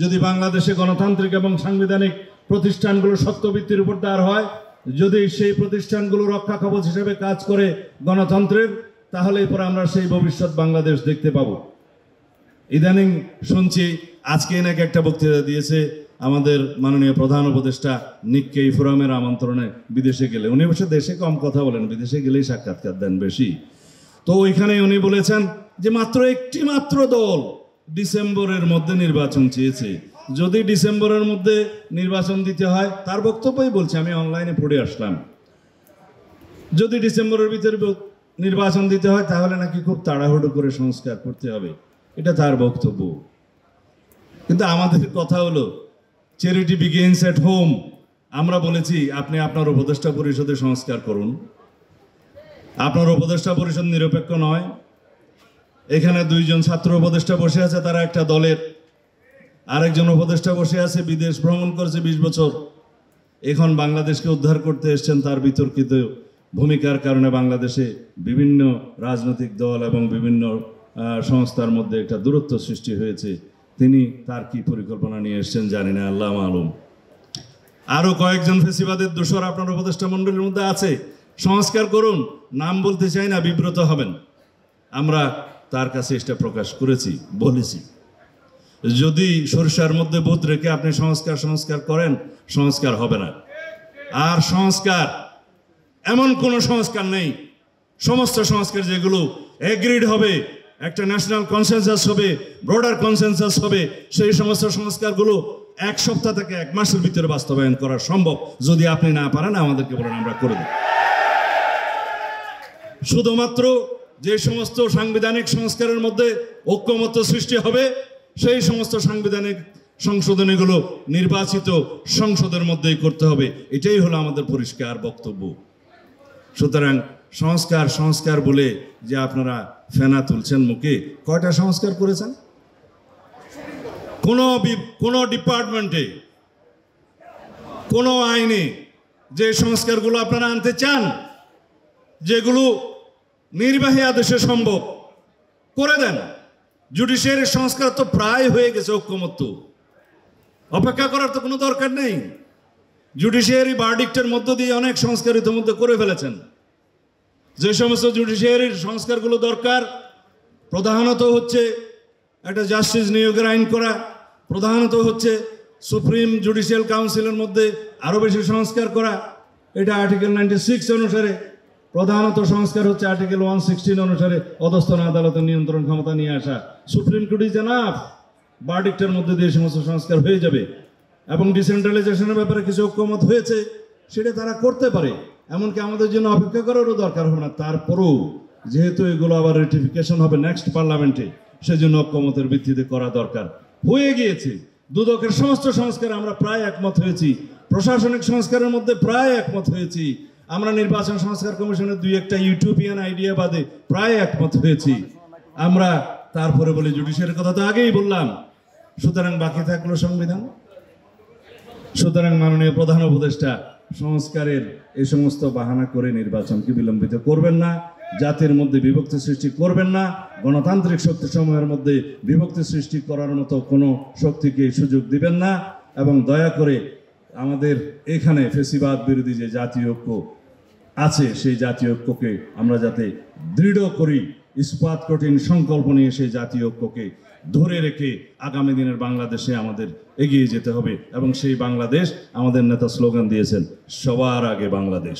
যদি বাংলাদেশে গণতান্ত্রিক এবং সাংবিধানিক প্রতিষ্ঠানগুলো সত্যভিত্তির উপর দাঁড় হয়, যদি সেই প্রতিষ্ঠানগুলো রক্ষা কবচ হিসেবে কাজ করে গণতন্ত্রের, তাহলে এরপর আমরা সেই ভবিষ্যৎ বাংলাদেশ দেখতে পাবো। ইদানিং শুনছি আজকে নাকি একটা বক্তৃতা দিয়েছে আমাদের মাননীয় প্রধান উপদেষ্টা নিক্কেই ফোরামের আমন্ত্রণে বিদেশে গেলে। উনি অবশ্য দেশে কম কথা বলেন, বিদেশে গেলেই সাক্ষাৎকার দেন বেশি। তো ওইখানে উনি বলেছেন যে একটি মাত্র দল ডিসেম্বরের মধ্যে নির্বাচন চেয়েছে। যদি ডিসেম্বরের মধ্যে নির্বাচন দিতে হয়, তার বক্তব্যই বলছে, আমি অনলাইনে পড়ে আসলাম, যদি ডিসেম্বরের ভিতরে নির্বাচন দিতে হয় তাহলে নাকি খুব তাড়াহুড়ো করে সংস্কার করতে হবে। এটা তার বক্তব্য। কিন্তু আমাদের কথা হলো চ্যারিটি বিগিনস এট হোম। আমরা বলেছি আপনি আপনার উপদেষ্টা পরিষদে সংস্কার করুন। আপনার উপদেষ্টা পরিষদ নিরপেক্ষ নয়। এখানে দুইজন ছাত্র উপদেষ্টা বসে আছে, তারা একটা দলের। আরেকজন উপদেষ্টা বসে আছে, বিদেশ ভ্রমণ করেছে 20 বছর, এখন বাংলাদেশকে উদ্ধার করতে এসছেন। তার বিতর্কিত ভূমিকার কারণে বাংলাদেশে বিভিন্ন রাজনৈতিক দল এবং বিভিন্ন সংস্থার মধ্যে একটা দূরত্ব সৃষ্টি হয়েছে। তিনি তার কি পরিকল্পনা নিয়ে এসছেন জানি না, আল্লাহ মালুম। আরো কয়েকজন ফেসিবাদের দোসর আপনার উপদেষ্টা মণ্ডলীর মধ্যে আছে। সংস্কার করুন, নাম বলতে চাই না, বিব্রত হবেন। আমরা তার কাছে এটা প্রকাশ করেছি, বলেছি যদি সরিষার মধ্যে বুধ রেখে আপনি সংস্কার করেন, সংস্কার হবে না। আর সংস্কার এমন কোন সংস্কার নেই, সমস্ত সংস্কার যেগুলো এগ্রিড হবে, একটা ন্যাশনাল কনসেনসাস হবে, ব্রডার কনসেনসাস হবে, সেই সমস্ত সংস্কারগুলো 1 সপ্তাহ থেকে 1 মাসের ভিতরে বাস্তবায়ন করা সম্ভব। যদি আপনি না পারেন আমাদেরকে বলেন, আমরা করে দেব। শুধুমাত্র যে সমস্ত সাংবিধানিক সংস্কারের মধ্যে ঐক্যমত্য সৃষ্টি হবে, সেই সমস্ত সাংবিধানিক সংশোধনীগুলো নির্বাচিত সংসদের মধ্যেই করতে হবে। এটাই হলো আমাদের পরিষ্কার বক্তব্য। সুতরাং সংস্কার বলে যে আপনারা ফেনা তুলছেন মুখে, কয়টা সংস্কার করেছেন? কোন ডিপার্টমেন্টে, কোন আইনে যে সংস্কারগুলো আপনারা আনতে চান, যেগুলো নির্বাহী আদেশে সম্ভব, করে দেন। জুডিশিয়ারি সংস্কার তো প্রায় হয়ে গেছে ঐক্যমত্য, অপেক্ষা করার তো কোনো দরকার নেই। জুডিশিয়ারি ভার্ডিক্টের মধ্য দিয়ে অনেক সংস্কার ইতিমধ্যে করে ফেলেছেন। যে সমস্ত জুডিশিয়ারির সংস্কারগুলো দরকার, প্রধানত হচ্ছে একটা জাস্টিস নিয়োগের আইন করা, প্রধানত হচ্ছে সুপ্রিম জুডিশিয়াল কাউন্সিলের মধ্যে আরও বেশি সংস্কার করা। এটা আর্টিকেল 96 অনুসারে। প্রধানত সংস্কার হচ্ছে আর্টিকেল 116 অনুসারে অধস্তন আদালতের নিয়ন্ত্রণ ক্ষমতা নিয়ে আসা। সুপ্রিম কোর্ট ইজ এনাফ, ভার্ডিক্টের মধ্যে দিয়ে সমস্ত সংস্কার হয়ে যাবে। এবং ডিসেন্ট্রালাইজেশনের ব্যাপারে কিছু ঐক্যমত হয়েছে, সেটা তারা করতে পারে। এমনকি আমাদের জন্য অপেক্ষা করারও দরকার হবে না। তারপরেও যেহেতু এগুলো আবার রেটিফিকেশন হবে নেক্সট পার্লামেন্টে, সেজন্য ঐক্যমতের ভিত্তিতে করা দরকার। হয়ে গিয়েছে। দুদকের সমস্ত সংস্কার আমরা প্রায় একমত হয়েছি। প্রশাসনিক সংস্কারের মধ্যে প্রায় একমত হয়েছি। আমরা নির্বাচন সংস্কার কমিশনের 2-1টা ইউটোপিয়ান আইডিয়া বাদে প্রায় একমত হয়েছি। আমরা তারপরে বলি জুডিশিয়ারির কথা তো আগেই বললাম। সুতরাং বাকি থাকলো সংবিধান। সুতরাং মাননীয় প্রধান উপদেষ্টা, সংস্কারের এই সমস্ত বাহানা করে নির্বাচনকে বিলম্বিত করবেন না, জাতির মধ্যে বিভক্তি সৃষ্টি করবেন না, গণতান্ত্রিক শক্তিসমূহের মধ্যে বিভক্তি সৃষ্টি করার মতো কোনো শক্তিকে সুযোগ দিবেন না। এবং দয়া করে আমাদের এখানে ফেসিবাদ বিরোধী যে জাতীয় ঐক্য আছে, সেই জাতীয় ঐক্যকে আমরা যাতে দৃঢ় করি, ইস্পাত কঠিন সংকল্প নিয়ে সেই জাতীয় ঐক্যকে ধরে রেখে আগামী দিনের বাংলাদেশে আমাদের এগিয়ে যেতে হবে। এবং সেই বাংলাদেশ, আমাদের নেতা স্লোগান দিয়েছেন, সবার আগে বাংলাদেশ।